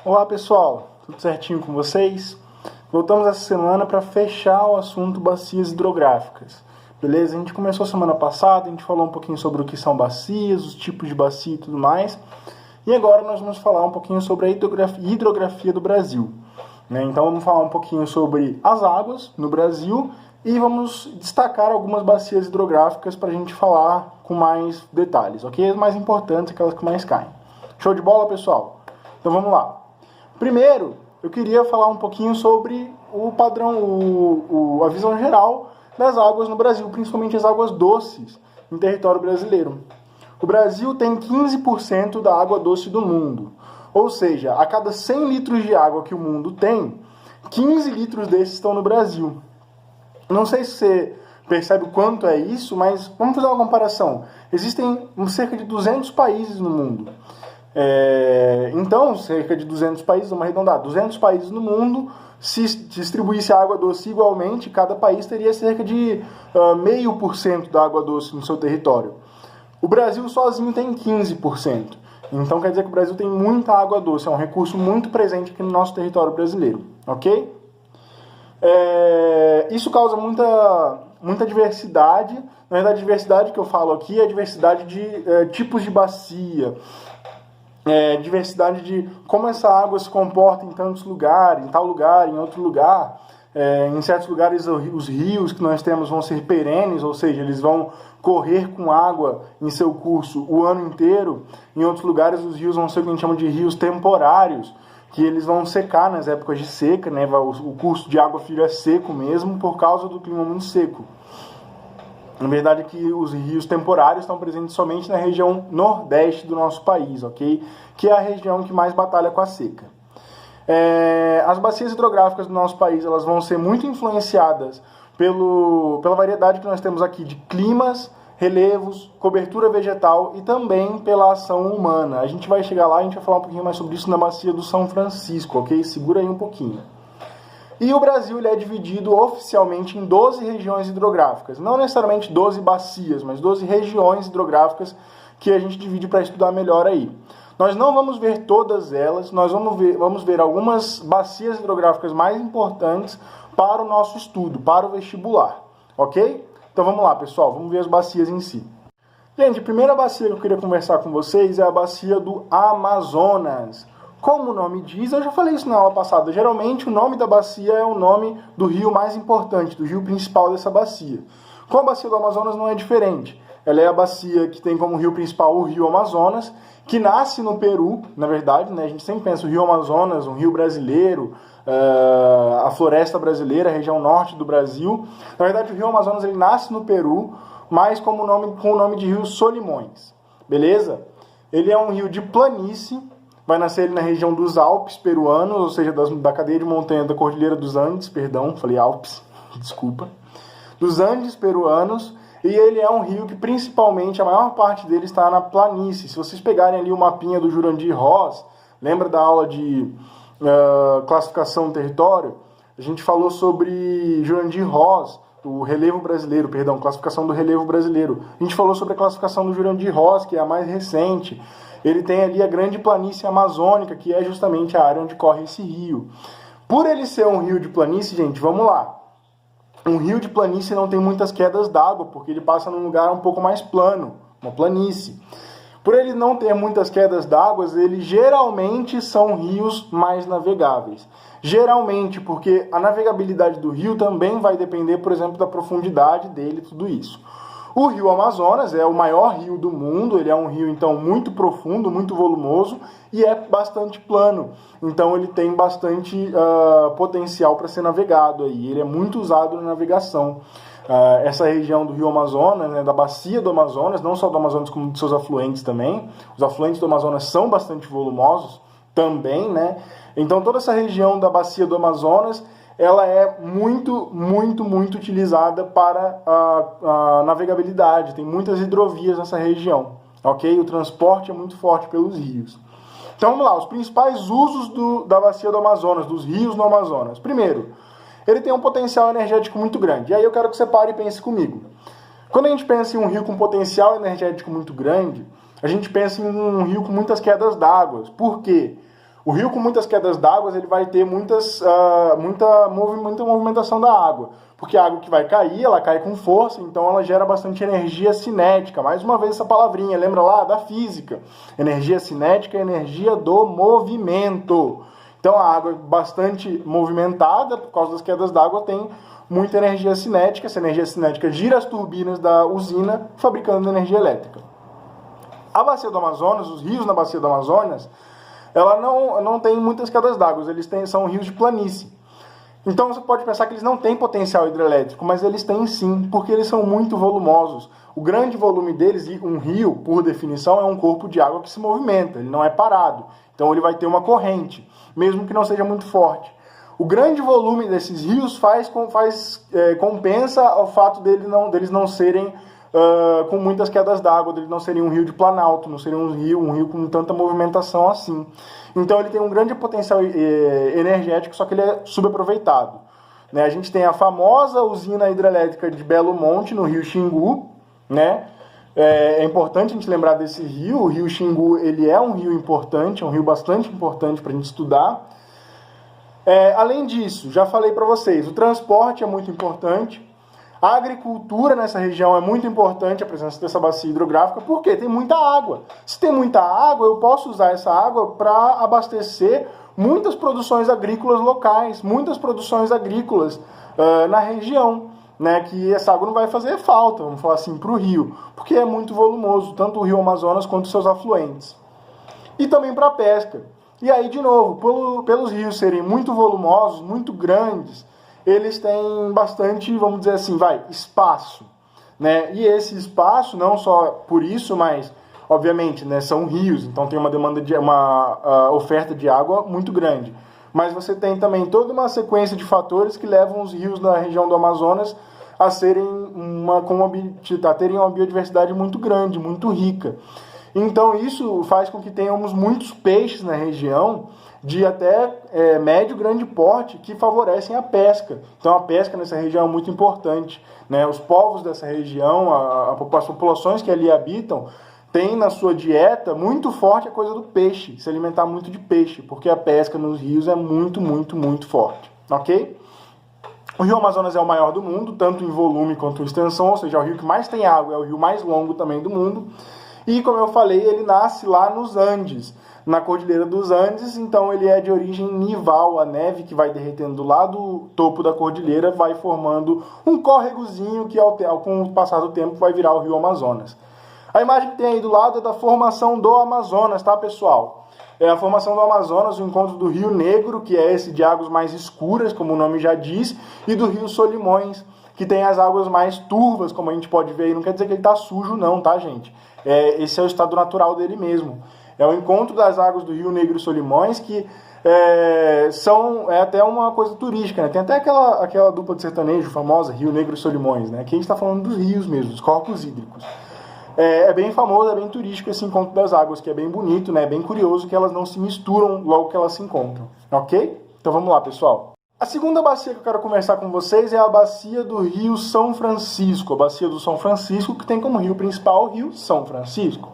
Olá pessoal, tudo certinho com vocês? Voltamos essa semana para fechar o assunto bacias hidrográficas. Beleza? A gente começou semana passada, a gente falou um pouquinho sobre o que são bacias, os tipos de bacia e tudo mais. E agora nós vamos falar um pouquinho sobre a hidrografia do Brasil. Então vamos falar um pouquinho sobre as águas no Brasil e vamos destacar algumas bacias hidrográficas para a gente falar com mais detalhes, ok? As mais importantes, aquelas que mais caem. Show de bola, pessoal? Então vamos lá. Primeiro, eu queria falar um pouquinho sobre o padrão, a visão geral das águas no Brasil, principalmente as águas doces em território brasileiro. O Brasil tem 15% da água doce do mundo. Ou seja, a cada 100 litros de água que o mundo tem, 15 litros desses estão no Brasil. Não sei se você percebe o quanto é isso, mas vamos fazer uma comparação. Existem cerca de 200 países no mundo. Então, cerca de 200 países, vamos arredondar, 200 países no mundo, se distribuísse a água doce igualmente, cada país teria cerca de 0,5% da água doce no seu território. O Brasil sozinho tem 15%. Então quer dizer que o Brasil tem muita água doce, é um recurso muito presente aqui no nosso território brasileiro, ok? Isso causa muita diversidade. Na verdade, a diversidade que eu falo aqui é a diversidade de tipos de bacia, diversidade de como essa água se comporta em tantos lugares, em tal lugar, em outro lugar. Em certos lugares os rios que nós temos vão ser perenes, ou seja, eles vão correr com água em seu curso o ano inteiro. Em outros lugares os rios vão ser o que a gente chama de rios temporários, que eles vão secar nas épocas de seca, né? O curso de água fica seco mesmo por causa do clima muito seco. Na verdade é que os rios temporários estão presentes somente na região nordeste do nosso país, ok? Que é a região que mais batalha com a seca. As bacias hidrográficas do nosso país elas vão ser muito influenciadas pela variedade que nós temos aqui de climas, relevos, cobertura vegetal e também pela ação humana. A gente vai chegar lá e a gente vai falar um pouquinho mais sobre isso na bacia do São Francisco, ok? Segura aí um pouquinho. E o Brasil ele é dividido oficialmente em 12 regiões hidrográficas. Não necessariamente 12 bacias, mas 12 regiões hidrográficas que a gente divide para estudar melhor aí. Nós não vamos ver todas elas, nós vamos ver algumas bacias hidrográficas mais importantes para o nosso estudo, para o vestibular, ok? Então vamos lá, pessoal, vamos ver as bacias em si. Gente, a primeira bacia que eu queria conversar com vocês é a bacia do Amazonas. Como o nome diz, eu já falei isso na aula passada, geralmente o nome da bacia é o nome do rio mais importante, do rio principal dessa bacia. Com a bacia do Amazonas não é diferente. Ela é a bacia que tem como rio principal o rio Amazonas, que nasce no Peru, na verdade, né? A gente sempre pensa o rio Amazonas, um rio brasileiro, a floresta brasileira, a região norte do Brasil. Na verdade, o rio Amazonas ele nasce no Peru, mas com o nome de rio Solimões, beleza? Ele é um rio de planície, vai nascer ele na região dos Alpes peruanos, ou seja, da cadeia de montanha da Cordilheira dos Andes, perdão, falei Alpes, desculpa, dos Andes peruanos. E ele é um rio que, principalmente, a maior parte dele está na planície. Se vocês pegarem ali o mapinha do Jurandir Ross, lembra da aula de classificação do território? A gente falou sobre Jurandir Ross, o relevo brasileiro, perdão, classificação do relevo brasileiro. A gente falou sobre a classificação do Jurandir Ross, que é a mais recente. Ele tem ali a grande planície amazônica, que é justamente a área onde corre esse rio. Por ele ser um rio de planície, gente, vamos lá. Um rio de planície não tem muitas quedas d'água, porque ele passa num lugar um pouco mais plano, uma planície. Por ele não ter muitas quedas d'água, eles geralmente são rios mais navegáveis. Geralmente, porque a navegabilidade do rio também vai depender, por exemplo, da profundidade dele e tudo isso. O rio Amazonas é o maior rio do mundo, ele é um rio, então, muito profundo, muito volumoso e é bastante plano. Então, ele tem bastante potencial para ser navegado aí. Ele é muito usado na navegação. Essa região do rio Amazonas, né, da bacia do Amazonas, não só do Amazonas como dos seus afluentes também. Os afluentes do Amazonas são bastante volumosos também, né? Então, toda essa região da bacia do Amazonas ela é muito utilizada para a navegabilidade. Tem muitas hidrovias nessa região, ok? O transporte é muito forte pelos rios. Então vamos lá, os principais usos da bacia do Amazonas, dos rios no Amazonas. Primeiro, ele tem um potencial energético muito grande. E aí eu quero que você pare e pense comigo. Quando a gente pensa em um rio com potencial energético muito grande, a gente pensa em um rio com muitas quedas d'água. Por quê? O rio com muitas quedas d'água, ele vai ter muita movimentação da água, porque a água que vai cair, ela cai com força, então ela gera bastante energia cinética. Mais uma vez essa palavrinha, lembra lá da física? Energia cinética é energia do movimento. Então a água é bastante movimentada, por causa das quedas d'água, tem muita energia cinética. Essa energia cinética gira as turbinas da usina, fabricando energia elétrica. A bacia do Amazonas, os rios na bacia do Amazonas, ela não tem muitas quedas d'água, são rios de planície. Então você pode pensar que eles não têm potencial hidrelétrico, mas eles têm sim, porque eles são muito volumosos. O grande volume deles, e um rio, por definição, é um corpo de água que se movimenta, ele não é parado. Então ele vai ter uma corrente, mesmo que não seja muito forte. O grande volume desses rios compensa o fato deles não serem com muitas quedas d'água, deles não serem um rio de planalto, não serem um rio com tanta movimentação assim. Então ele tem um grande potencial energético, só que ele é subaproveitado. Né? A gente tem a famosa usina hidrelétrica de Belo Monte, no rio Xingu. Né? É importante a gente lembrar desse rio. O rio Xingu ele é um rio importante, é um rio bastante importante para a gente estudar. Além disso, já falei para vocês, o transporte é muito importante. A agricultura nessa região é muito importante, a presença dessa bacia hidrográfica, porque tem muita água. Se tem muita água, eu posso usar essa água para abastecer muitas produções agrícolas locais, muitas produções agrícolas na região, né, que essa água não vai fazer falta, vamos falar assim, para o rio, porque é muito volumoso, tanto o rio Amazonas quanto os seus afluentes. E também para a pesca. E aí, de novo, pelos rios serem muito volumosos, muito grandes, eles têm bastante, vamos dizer assim, espaço, né? E esse espaço, não só por isso, mas, obviamente, né, são rios, então tem uma oferta de água muito grande. Mas você tem também toda uma sequência de fatores que levam os rios na região do Amazonas a terem uma biodiversidade muito grande, muito rica. Então isso faz com que tenhamos muitos peixes na região, de até médio, grande porte, que favorecem a pesca. Então a pesca nessa região é muito importante. Né? Os povos dessa região, as populações que ali habitam, têm na sua dieta muito forte a coisa do peixe, se alimentar muito de peixe, porque a pesca nos rios é muito, muito, muito forte. Ok? O rio Amazonas é o maior do mundo, tanto em volume quanto em extensão, ou seja, é o rio que mais tem água, é o rio mais longo também do mundo. E, como eu falei, ele nasce lá nos Andes, na Cordilheira dos Andes, então ele é de origem nival. A neve que vai derretendo lá do topo da cordilheira vai formando um córregozinho que, com o passar do tempo, vai virar o rio Amazonas. A imagem que tem aí do lado é da formação do Amazonas, tá, pessoal? É a formação do Amazonas, o encontro do Rio Negro, que é esse de águas mais escuras, como o nome já diz, e do Rio Solimões, que tem as águas mais turvas, como a gente pode ver aí. Não quer dizer que ele está sujo não, tá, gente? Esse é o estado natural dele mesmo. É o encontro das águas do Rio Negro e Solimões, que é até uma coisa turística, né? Tem até aquela dupla de sertanejo famosa, Rio Negro e Solimões, né? Aqui a gente está falando dos rios mesmo, dos corpos hídricos. É bem famoso, é bem turístico esse encontro das águas, que é bem bonito, né? É bem curioso que elas não se misturam logo que elas se encontram, ok? Então vamos lá, pessoal. A segunda bacia que eu quero conversar com vocês é a bacia do Rio São Francisco, a bacia do São Francisco, que tem como rio principal o Rio São Francisco.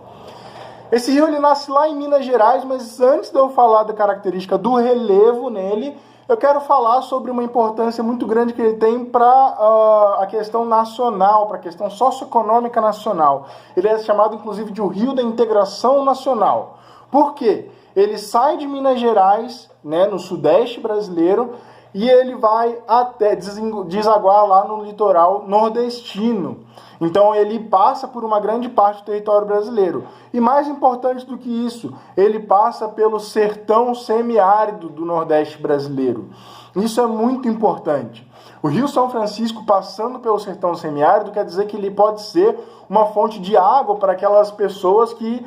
Esse rio ele nasce lá em Minas Gerais, mas antes de eu falar da característica do relevo nele, eu quero falar sobre uma importância muito grande que ele tem para a questão nacional, para a questão socioeconômica nacional. Ele é chamado, inclusive, de o Rio da Integração Nacional. Por quê? Ele sai de Minas Gerais, né, no sudeste brasileiro, e ele vai até desaguar lá no litoral nordestino. Então ele passa por uma grande parte do território brasileiro. E mais importante do que isso, ele passa pelo sertão semiárido do Nordeste brasileiro. Isso é muito importante. O Rio São Francisco, passando pelo sertão semiárido, quer dizer que ele pode ser uma fonte de água para aquelas pessoas que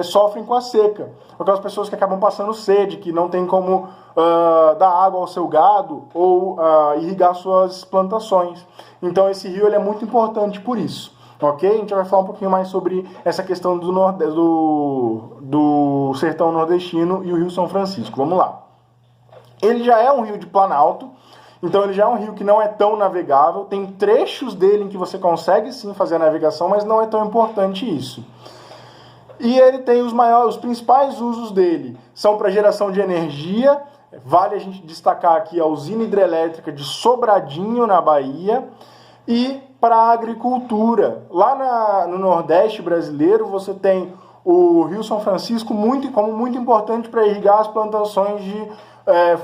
sofrem com a seca. Aquelas pessoas que acabam passando sede, que não tem como dar água ao seu gado ou irrigar suas plantações. Então esse rio ele é muito importante por isso. Ok? A gente vai falar um pouquinho mais sobre essa questão do sertão nordestino e o Rio São Francisco. Vamos lá. Ele já é um rio de planalto, então ele já é um rio que não é tão navegável. Tem trechos dele em que você consegue sim fazer a navegação, mas não é tão importante isso. E ele tem os principais usos dele são para geração de energia. Vale a gente destacar aqui a usina hidrelétrica de Sobradinho, na Bahia, e para a agricultura. Lá no Nordeste brasileiro, você tem o Rio São Francisco como muito importante para irrigar as plantações de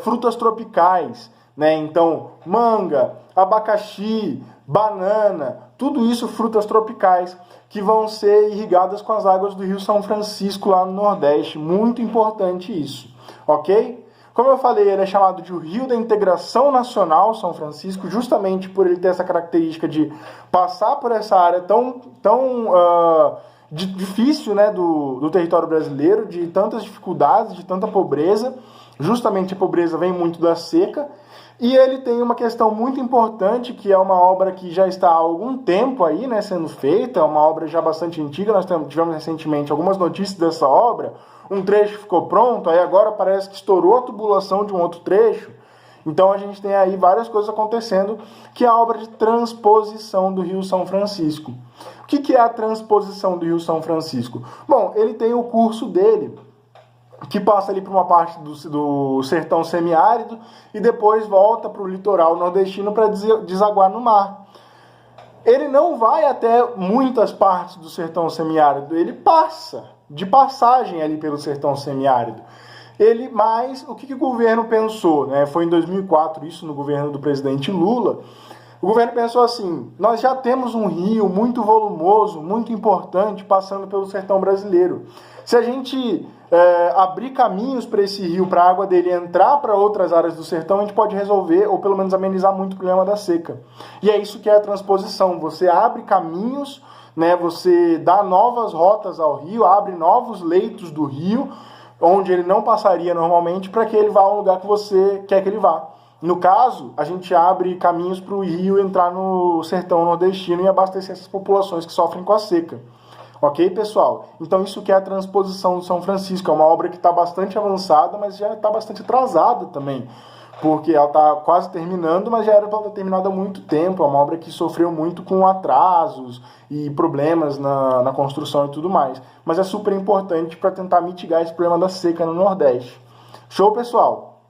frutas tropicais, né? Então, manga, abacaxi, banana, tudo isso frutas tropicais que vão ser irrigadas com as águas do Rio São Francisco lá no Nordeste. Muito importante isso, ok? Como eu falei, ele é chamado de o Rio da Integração Nacional, São Francisco, justamente por ele ter essa característica de passar por essa área tão difícil, né, do território brasileiro, de tantas dificuldades, de tanta pobreza. Justamente a pobreza vem muito da seca. E ele tem uma questão muito importante, que é uma obra que já está há algum tempo aí, né, sendo feita, uma obra já bastante antiga. Nós tivemos recentemente algumas notícias dessa obra. Um trecho ficou pronto, aí agora parece que estourou a tubulação de um outro trecho. Então a gente tem aí várias coisas acontecendo, que é a obra de transposição do Rio São Francisco. O que é a transposição do Rio São Francisco? Bom, ele tem o curso dele, que passa ali por uma parte do sertão semiárido e depois volta para o litoral nordestino para desaguar no mar. Ele não vai até muitas partes do sertão semiárido, ele passa de passagem ali pelo sertão semiárido. Mas o que o governo pensou, né? Foi em 2004, isso no governo do presidente Lula. O governo pensou assim: nós já temos um rio muito volumoso, muito importante, passando pelo sertão brasileiro. Se a gente abrir caminhos para esse rio, para a água dele entrar para outras áreas do sertão, a gente pode resolver, ou pelo menos amenizar muito o problema da seca. E é isso que é a transposição. Você abre caminhos, né, você dá novas rotas ao rio, abre novos leitos do rio, onde ele não passaria normalmente, para que ele vá a um lugar que você quer que ele vá. No caso, a gente abre caminhos para o rio entrar no sertão nordestino e abastecer essas populações que sofrem com a seca. Ok, pessoal? Então isso que é a transposição do São Francisco. É uma obra que está bastante avançada, mas já está bastante atrasada também. Porque ela está quase terminando, mas já era para estar terminada há muito tempo. É uma obra que sofreu muito com atrasos e problemas na construção e tudo mais. Mas é super importante para tentar mitigar esse problema da seca no Nordeste. Show, pessoal?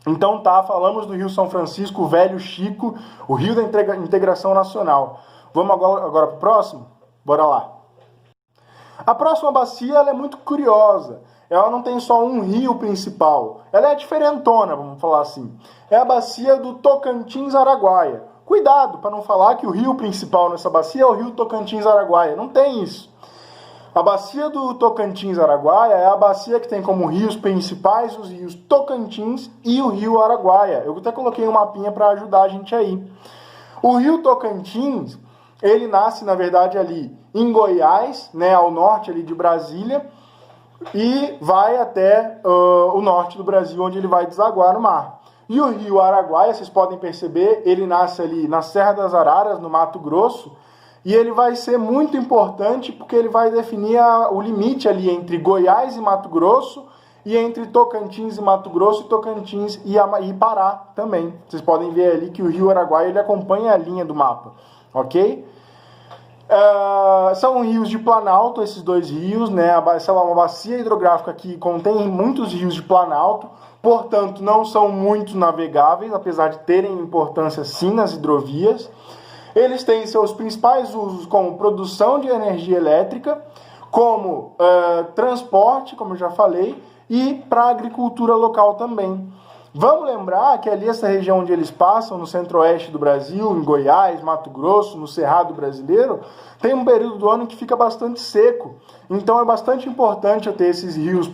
Então falamos do Rio São Francisco, o Velho Chico, o Rio da Integração Nacional. Vamos agora para o próximo? Bora lá. A próxima bacia ela é muito curiosa. Ela não tem só um rio principal. Ela é diferentona, vamos falar assim. É a bacia do Tocantins-Araguaia. Cuidado para não falar que o rio principal nessa bacia é o rio Tocantins-Araguaia. Não tem isso. A bacia do Tocantins-Araguaia é a bacia que tem como rios principais os rios Tocantins e o rio Araguaia. Eu até coloquei um mapinha para ajudar a gente aí. O rio Tocantins, ele nasce, na verdade, ali em Goiás, né, ao norte ali de Brasília, e vai até o norte do Brasil, onde ele vai desaguar no mar. E o rio Araguaia, vocês podem perceber, ele nasce ali na Serra das Araras, no Mato Grosso, e ele vai ser muito importante porque ele vai definir o limite ali entre Goiás e Mato Grosso, e entre Tocantins e Mato Grosso, e Tocantins e Pará também. Vocês podem ver ali que o rio Araguaia ele acompanha a linha do mapa, ok? São rios de planalto, esses dois rios, né? Essa é uma bacia hidrográfica que contém muitos rios de planalto, portanto não são muito navegáveis, apesar de terem importância sim nas hidrovias. Eles têm seus principais usos como produção de energia elétrica, como transporte, como eu já falei, e para a agricultura local também. Vamos lembrar que ali essa região onde eles passam, no centro-oeste do Brasil, em Goiás, Mato Grosso, no Cerrado brasileiro, tem um período do ano que fica bastante seco. Então é bastante importante eu ter esses rios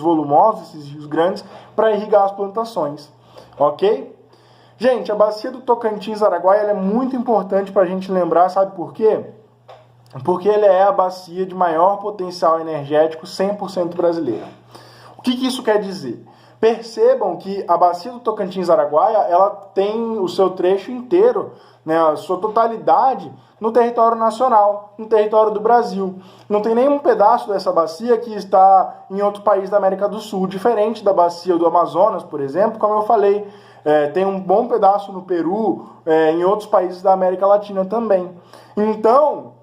volumosos, esses rios grandes, para irrigar as plantações. Ok? Gente, a bacia do Tocantins-Araguaia ela é muito importante para a gente lembrar, sabe por quê? Porque ela é a bacia de maior potencial energético 100% brasileira. O que isso quer dizer? Percebam que a bacia do Tocantins-Araguaia ela tem o seu trecho inteiro, né, a sua totalidade no território nacional, no território do Brasil. Não tem nenhum pedaço dessa bacia que está em outro país da América do Sul, diferente da bacia do Amazonas, por exemplo, como eu falei. Tem um bom pedaço no Peru, em outros países da América Latina também. Então,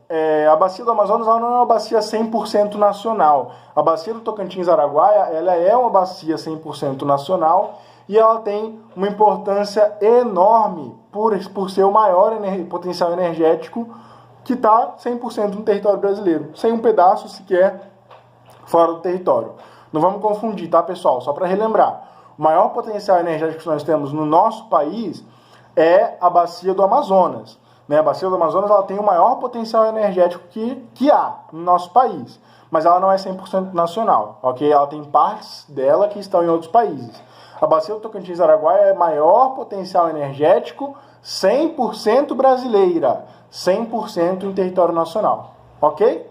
a bacia do Amazonas ela não é uma bacia 100% nacional. A bacia do Tocantins-Araguaia ela é uma bacia 100% nacional e ela tem uma importância enorme por ser o maior potencial energético que está 100% no território brasileiro, sem um pedaço sequer fora do território. Não vamos confundir, tá, pessoal? Só para relembrar, o maior potencial energético que nós temos no nosso país é a bacia do Amazonas. A bacia do Amazonas ela tem o maior potencial energético que há no nosso país, mas ela não é 100% nacional, ok? Ela tem partes dela que estão em outros países. A bacia do Tocantins-Araguaia é maior potencial energético 100% brasileira, 100% em território nacional, ok?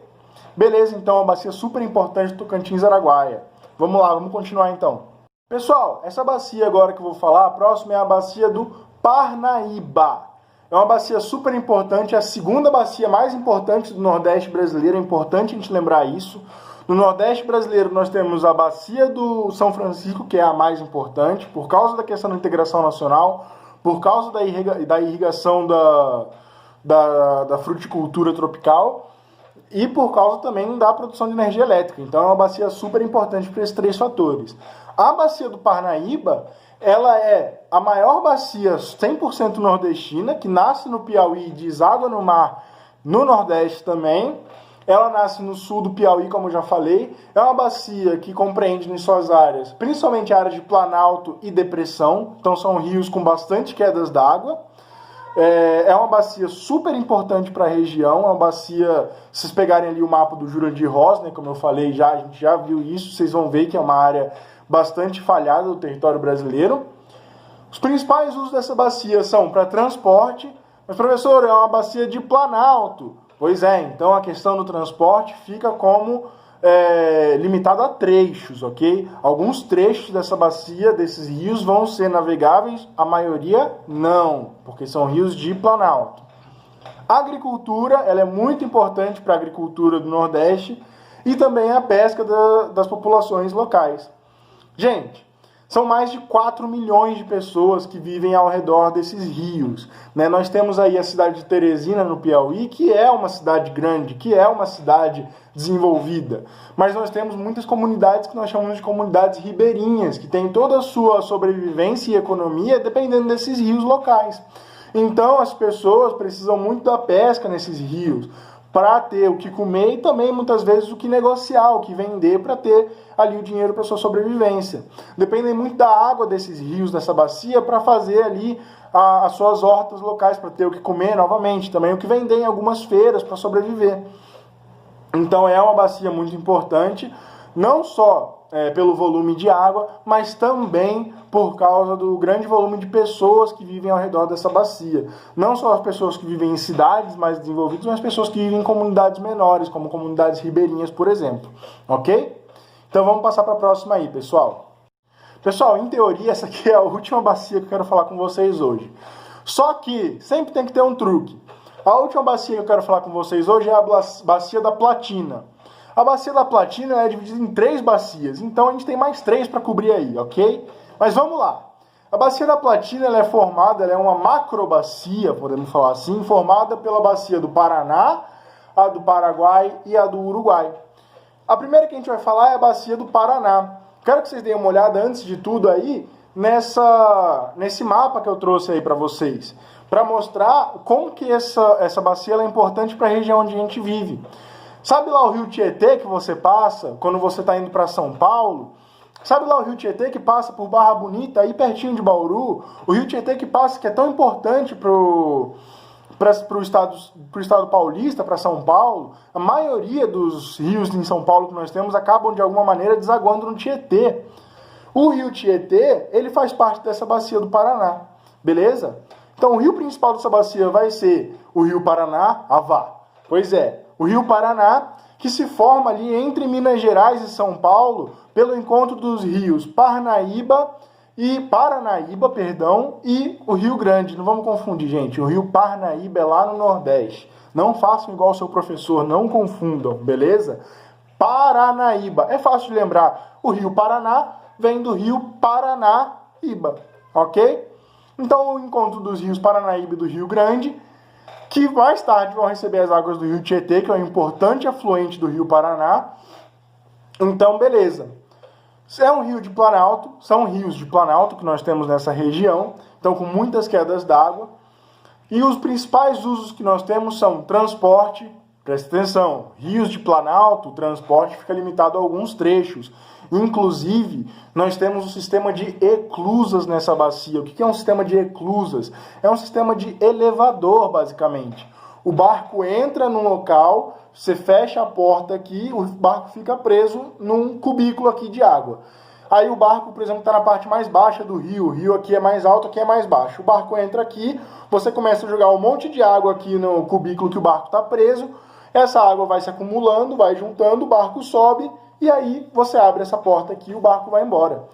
Beleza, então, a bacia super importante do Tocantins-Araguaia. Vamos lá, vamos continuar então. Pessoal, essa bacia agora que eu vou falar, a próxima é a bacia do Parnaíba. É uma bacia super importante, é a segunda bacia mais importante do Nordeste brasileiro, é importante a gente lembrar isso. No Nordeste brasileiro nós temos a bacia do São Francisco, que é a mais importante, por causa da questão da integração nacional, por causa da irrigação da fruticultura tropical e por causa também da produção de energia elétrica. Então é uma bacia super importante para esses três fatores. A bacia do Parnaíba, ela é a maior bacia 100% nordestina, que nasce no Piauí e deságua no mar no Nordeste também. Ela nasce no sul do Piauí, como eu já falei. É uma bacia que compreende em suas áreas, principalmente a área de planalto e depressão. Então são rios com bastante quedas d'água. É uma bacia super importante para a região. É uma bacia, se vocês pegarem ali o mapa do Jurandir Ross, né, como eu falei já, a gente já viu isso. Vocês vão ver que é uma área bastante falhada do território brasileiro. Os principais usos dessa bacia são para transporte. Mas, professor, é uma bacia de planalto. Pois é, então a questão do transporte fica como limitado a trechos, ok? Alguns trechos dessa bacia, desses rios, vão ser navegáveis, a maioria não, porque são rios de planalto. A agricultura, ela é muito importante para a agricultura do Nordeste e também a pesca das populações locais. Gente, são mais de 4 milhões de pessoas que vivem ao redor desses rios, né? Nós temos aí a cidade de Teresina, no Piauí, que é uma cidade grande, que é uma cidade desenvolvida. Mas nós temos muitas comunidades que nós chamamos de comunidades ribeirinhas, que têm toda a sua sobrevivência e economia dependendo desses rios locais. Então as pessoas precisam muito da pesca nesses rios, para ter o que comer e também muitas vezes o que negociar, o que vender para ter ali o dinheiro para sua sobrevivência. Dependem muito da água desses rios, dessa bacia, para fazer ali as suas hortas locais, para ter o que comer novamente, também o que vender em algumas feiras para sobreviver. Então é uma bacia muito importante, não só pelo volume de água, mas também por causa do grande volume de pessoas que vivem ao redor dessa bacia. Não só as pessoas que vivem em cidades mais desenvolvidas, mas pessoas que vivem em comunidades menores, como comunidades ribeirinhas, por exemplo. Ok? Então vamos passar para a próxima aí, pessoal. Pessoal, em teoria, essa aqui é a última bacia que eu quero falar com vocês hoje. Só que sempre tem que ter um truque. A última bacia que eu quero falar com vocês hoje é a bacia da Platina. A bacia da Platina é dividida em 3 bacias, então a gente tem mais 3 para cobrir aí, ok? Mas vamos lá. A bacia da Platina ela é uma macrobacia, podemos falar assim, formada pela bacia do Paraná, a do Paraguai e a do Uruguai. A primeira que a gente vai falar é a bacia do Paraná. Quero que vocês deem uma olhada antes de tudo aí nesse mapa que eu trouxe aí para vocês, para mostrar como que essa bacia ela é importante para a região onde a gente vive. Sabe lá o rio Tietê que você passa quando você está indo para São Paulo? Sabe lá o rio Tietê que passa por Barra Bonita, aí pertinho de Bauru? O rio Tietê que passa, que é tão importante para o estado paulista, para São Paulo. A maioria dos rios em São Paulo que nós temos acabam de alguma maneira desaguando no Tietê. O rio Tietê, ele faz parte dessa bacia do Paraná, beleza? Então o rio principal dessa bacia vai ser o rio Paraná-Avá. Pois é, o rio Paraná, que se forma ali entre Minas Gerais e São Paulo, pelo encontro dos rios Parnaíba, e o Rio Grande. Não vamos confundir, gente. O rio Parnaíba é lá no Nordeste. Não façam igual o seu professor, não confundam, beleza? Paranaíba. É fácil de lembrar. O rio Paraná vem do rio Paranaíba, ok? Então, o encontro dos rios Paranaíba e do Rio Grande que mais tarde vão receber as águas do rio Tietê, que é um importante afluente do rio Paraná. Então, beleza. É um rio de planalto, são rios de planalto que nós temos nessa região, então com muitas quedas d'água. E os principais usos que nós temos são transporte, presta atenção, rios de planalto, o transporte fica limitado a alguns trechos. Inclusive, nós temos um sistema de eclusas nessa bacia. O que é um sistema de eclusas? É um sistema de elevador, basicamente. O barco entra num local, você fecha a porta aqui, o barco fica preso num cubículo aqui de água. Aí o barco, por exemplo, está na parte mais baixa do rio. O rio aqui é mais alto, aqui é mais baixo. O barco entra aqui, você começa a jogar um monte de água aqui no cubículo que o barco está preso. Essa água vai se acumulando, vai juntando, o barco sobe e aí você abre essa porta aqui e o barco vai embora.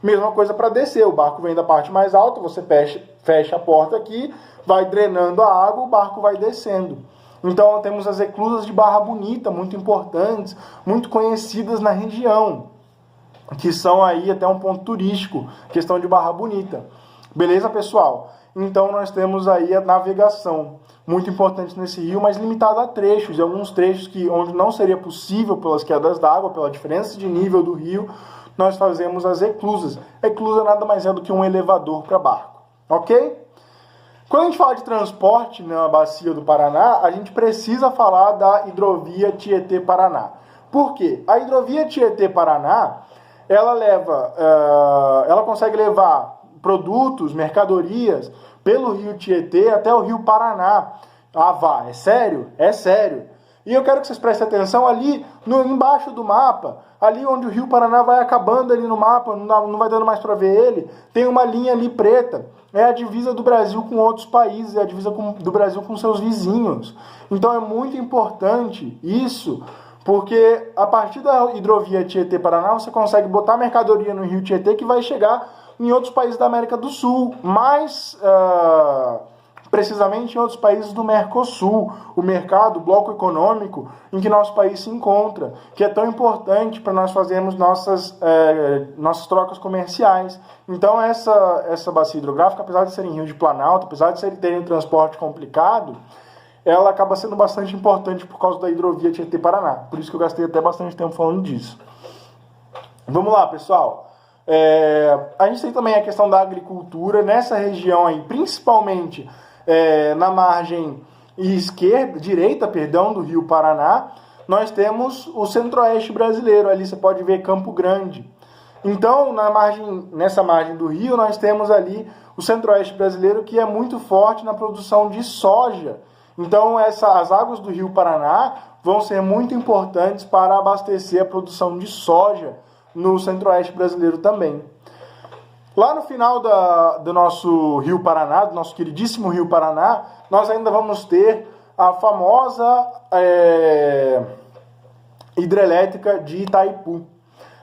Mesma coisa para descer, o barco vem da parte mais alta, você fecha a porta aqui, vai drenando a água, o barco vai descendo. Então temos as eclusas de Barra Bonita, muito importantes, muito conhecidas na região, que são aí até um ponto turístico, questão de Barra Bonita. Beleza, pessoal? Então nós temos aí a navegação, muito importante nesse rio, mas limitada a trechos, e alguns trechos onde não seria possível pelas quedas d'água, pela diferença de nível do rio, nós fazemos as eclusas. Eclusa nada mais é do que um elevador para barco, ok? Quando a gente fala de transporte na bacia do Paraná, a gente precisa falar da hidrovia Tietê-Paraná. Por quê? A hidrovia Tietê-Paraná, ela consegue levar produtos, mercadorias, pelo rio Tietê até o rio Paraná. Ah, vá, é sério? É sério. E eu quero que vocês prestem atenção ali embaixo do mapa, ali onde o rio Paraná vai acabando ali no mapa, não vai dando mais para ver ele, tem uma linha ali preta. É a divisa do Brasil com outros países, é a divisa do Brasil com seus vizinhos. Então é muito importante isso, porque a partir da hidrovia Tietê-Paraná você consegue botar mercadoria no rio Tietê que vai chegar em outros países da América do Sul, mais precisamente em outros países do Mercosul, o mercado, o bloco econômico em que nosso país se encontra, que é tão importante para nós fazermos nossas trocas comerciais. Então essa bacia hidrográfica, apesar de ser em rio de planalto, apesar de terem um transporte complicado, ela acaba sendo bastante importante por causa da hidrovia Tietê-Paraná. Por isso que eu gastei até bastante tempo falando disso. Vamos lá, pessoal. A gente tem também a questão da agricultura nessa região aí, principalmente na margem direita do rio Paraná. Nós temos o centro-oeste brasileiro, ali você pode ver Campo Grande. Então, nessa margem do rio, nós temos ali o centro-oeste brasileiro, que é muito forte na produção de soja. Então, as águas do rio Paraná vão ser muito importantes para abastecer a produção de soja no centro-oeste brasileiro também. Lá no final do nosso rio Paraná, do nosso queridíssimo rio Paraná, nós ainda vamos ter a famosa hidrelétrica de Itaipu.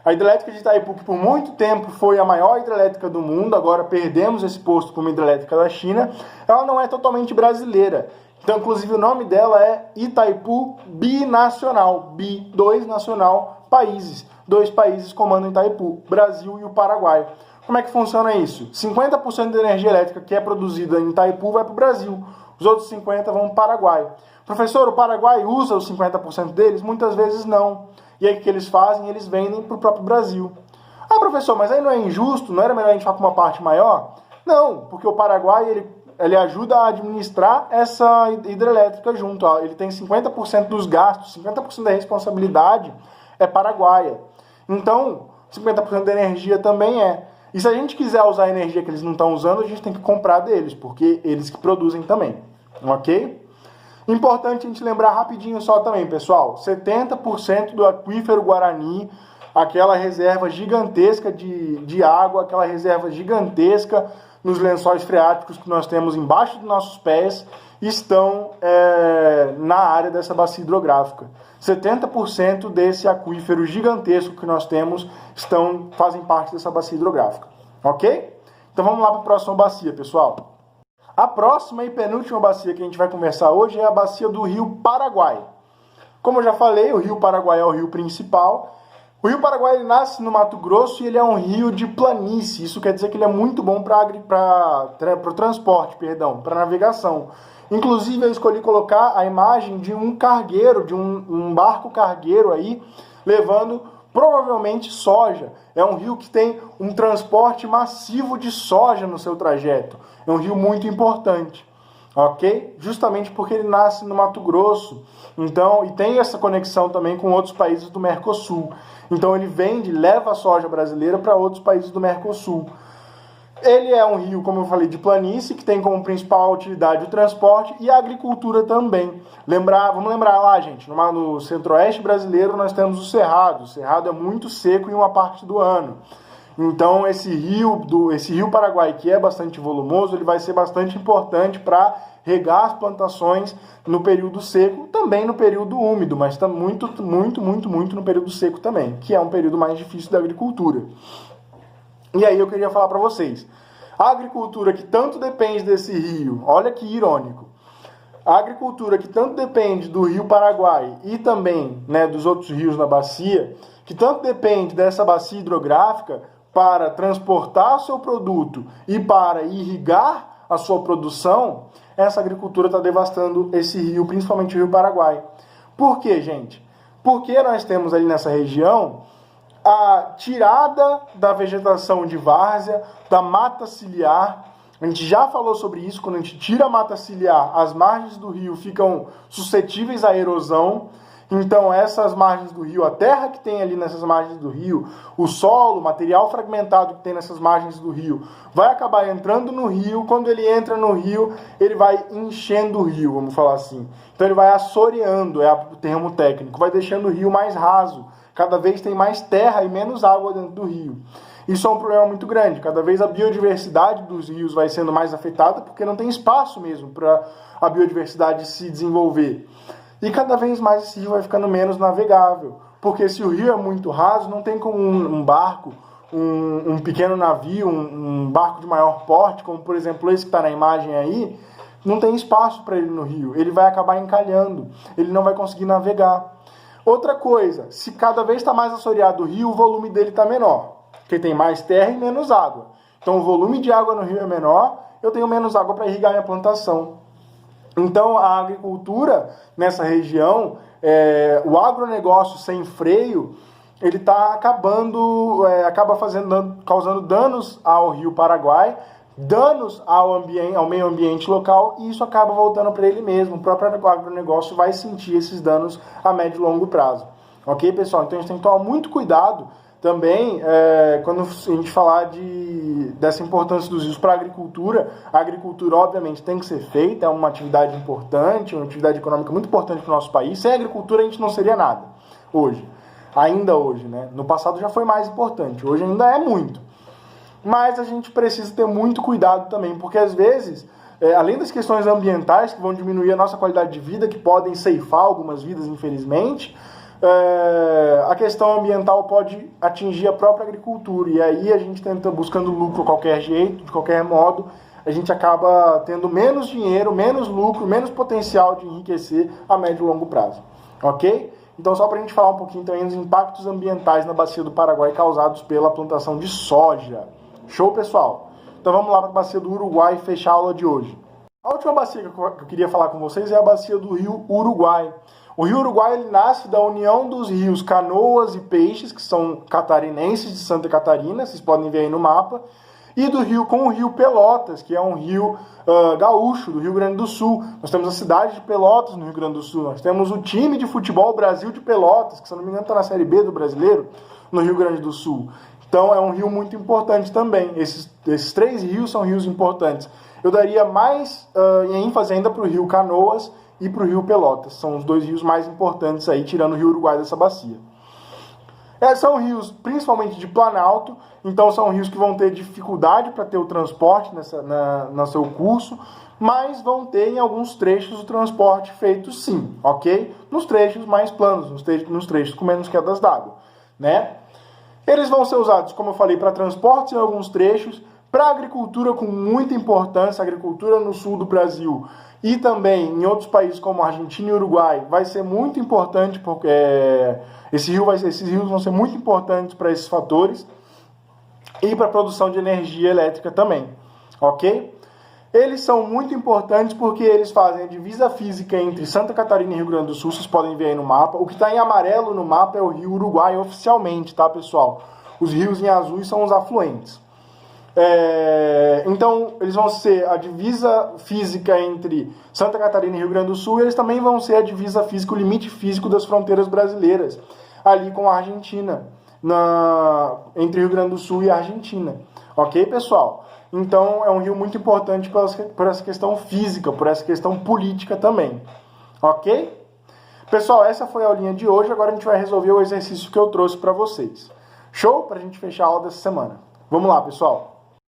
A hidrelétrica de Itaipu, que por muito tempo foi a maior hidrelétrica do mundo, agora perdemos esse posto para uma hidrelétrica da China, ela não é totalmente brasileira. Então, inclusive, o nome dela é Itaipu Binacional. Dois nacional, países. Dois países comandam Itaipu, Brasil e o Paraguai. Como é que funciona isso? 50% da energia elétrica que é produzida em Itaipu vai para o Brasil. Os outros 50% vão para o Paraguai. Professor, o Paraguai usa os 50% deles? Muitas vezes não. E aí o que eles fazem? Eles vendem para o próprio Brasil. Ah, professor, mas aí não é injusto? Não era melhor a gente ficar com uma parte maior? Não, porque o Paraguai ele ajuda a administrar essa hidrelétrica junto. Ele tem 50% dos gastos, 50% da responsabilidade é paraguaia. Então, 50% da energia também é. E se a gente quiser usar a energia que eles não estão usando, a gente tem que comprar deles, porque eles que produzem também. Ok? Importante a gente lembrar rapidinho só também, pessoal. 70% do aquífero Guarani, aquela reserva gigantesca de água, aquela reserva gigantesca nos lençóis freáticos que nós temos embaixo dos nossos pés, estão na área dessa bacia hidrográfica. 70% desse aquífero gigantesco que nós temos fazem parte dessa bacia hidrográfica. Ok? Então vamos lá para a próxima bacia, pessoal. A próxima e penúltima bacia que a gente vai conversar hoje é a bacia do Rio Paraguai. Como eu já falei, o Rio Paraguai é o rio principal. O Rio Paraguai ele nasce no Mato Grosso e ele é um rio de planície. Isso quer dizer que ele é muito bom para o transporte, para navegação. Inclusive eu escolhi colocar a imagem de um cargueiro, de um barco cargueiro aí, levando provavelmente soja. É um rio que tem um transporte massivo de soja no seu trajeto. É um rio muito importante, ok? Justamente porque ele nasce no Mato Grosso, então, e tem essa conexão também com outros países do Mercosul. Então ele vende, leva a soja brasileira para outros países do Mercosul. Ele é um rio, como eu falei, de planície, que tem como principal utilidade o transporte e a agricultura também. Vamos lembrar lá, gente, no centro-oeste brasileiro nós temos o Cerrado. O Cerrado é muito seco em uma parte do ano. Então esse rio Paraguai, que é bastante volumoso, ele vai ser bastante importante para regar as plantações no período seco, também no período úmido, mas está muito no período seco também, que é um período mais difícil da agricultura. E aí eu queria falar para vocês, a agricultura que tanto depende desse rio, olha que irônico, a agricultura que tanto depende do rio Paraguai e também, né, dos outros rios na bacia, que tanto depende dessa bacia hidrográfica para transportar o seu produto e para irrigar a sua produção, essa agricultura está devastando esse rio, principalmente o rio Paraguai. Por quê, gente? Porque nós temos ali nessa região a tirada da vegetação de várzea, da mata ciliar. A gente já falou sobre isso, quando a gente tira a mata ciliar, as margens do rio ficam suscetíveis à erosão. Então essas margens do rio, a terra que tem ali nessas margens do rio, o solo, o material fragmentado que tem nessas margens do rio, vai acabar entrando no rio. Quando ele entra no rio, ele vai enchendo o rio, vamos falar assim. Então ele vai assoreando, é o termo técnico, vai deixando o rio mais raso. Cada vez tem mais terra e menos água dentro do rio. Isso é um problema muito grande. Cada vez a biodiversidade dos rios vai sendo mais afetada porque não tem espaço mesmo para a biodiversidade se desenvolver. E cada vez mais esse rio vai ficando menos navegável. Porque se o rio é muito raso, não tem como um barco, um pequeno navio, um barco de maior porte, como por exemplo esse que está na imagem aí, não tem espaço para ele no rio. Ele vai acabar encalhando. Ele não vai conseguir navegar. Outra coisa, se cada vez está mais assoreado o rio, o volume dele está menor, porque tem mais terra e menos água. Então o volume de água no rio é menor, eu tenho menos água para irrigar minha plantação. Então a agricultura nessa região, o agronegócio sem freio, ele está causando danos ao rio Paraguai, danos ao meio ambiente local, e isso acaba voltando para ele mesmo. O próprio agronegócio vai sentir esses danos a médio e longo prazo. Ok, pessoal? Então a gente tem que tomar muito cuidado também quando a gente falar dessa importância dos rios para a agricultura. A agricultura, obviamente, tem que ser feita, é uma atividade importante, uma atividade econômica muito importante para o nosso país. Sem agricultura a gente não seria nada hoje. Ainda hoje, né? No passado já foi mais importante, hoje ainda é muito. Mas a gente precisa ter muito cuidado também, porque às vezes, além das questões ambientais que vão diminuir a nossa qualidade de vida, que podem ceifar algumas vidas, infelizmente, a questão ambiental pode atingir a própria agricultura. E aí a gente tenta buscando lucro de qualquer jeito, de qualquer modo, a gente acaba tendo menos dinheiro, menos lucro, menos potencial de enriquecer a médio e longo prazo. Ok? Então, só para a gente falar um pouquinho também dos impactos ambientais na bacia do Paraguai causados pela plantação de soja. Show, pessoal? Então vamos lá para a bacia do Uruguai e fechar a aula de hoje. A última bacia que eu queria falar com vocês é a bacia do rio Uruguai. O rio Uruguai ele nasce da união dos rios Canoas e Peixes, que são catarinenses de Santa Catarina, vocês podem ver aí no mapa, e do rio com o rio Pelotas, que é um rio gaúcho, do Rio Grande do Sul. Nós temos a cidade de Pelotas, no Rio Grande do Sul. Nós temos o time de futebol Brasil de Pelotas, que se não me engano está na Série B do Brasileiro, no Rio Grande do Sul. Então é um rio muito importante também. Esses três rios são rios importantes. Eu daria mais ênfase ainda para o rio Canoas e para o rio Pelotas. São os dois rios mais importantes aí, tirando o rio Uruguai dessa bacia. São rios principalmente de planalto, então são rios que vão ter dificuldade para ter o transporte no seu curso, mas vão ter em alguns trechos o transporte feito sim, ok? Nos trechos mais planos, nos trechos com menos quedas d'água, né? Eles vão ser usados, como eu falei, para transportes em alguns trechos, para agricultura com muita importância, agricultura no sul do Brasil e também em outros países como Argentina e Uruguai, vai ser muito importante, porque esses rios vão ser muito importantes para esses fatores e para a produção de energia elétrica também, ok? Eles são muito importantes porque eles fazem a divisa física entre Santa Catarina e Rio Grande do Sul, vocês podem ver aí no mapa. O que está em amarelo no mapa é o Rio Uruguai oficialmente, tá, pessoal? Os rios em azul são os afluentes. Então, eles vão ser a divisa física entre Santa Catarina e Rio Grande do Sul, e eles também vão ser a divisa física, o limite físico das fronteiras brasileiras, ali com a Argentina, entre Rio Grande do Sul e a Argentina. Ok, pessoal? Então, é um rio muito importante por essa questão física, por essa questão política também. Ok? Pessoal, essa foi a aulinha de hoje. Agora a gente vai resolver o exercício que eu trouxe para vocês. Show? Para a gente fechar a aula dessa semana. Vamos lá, pessoal.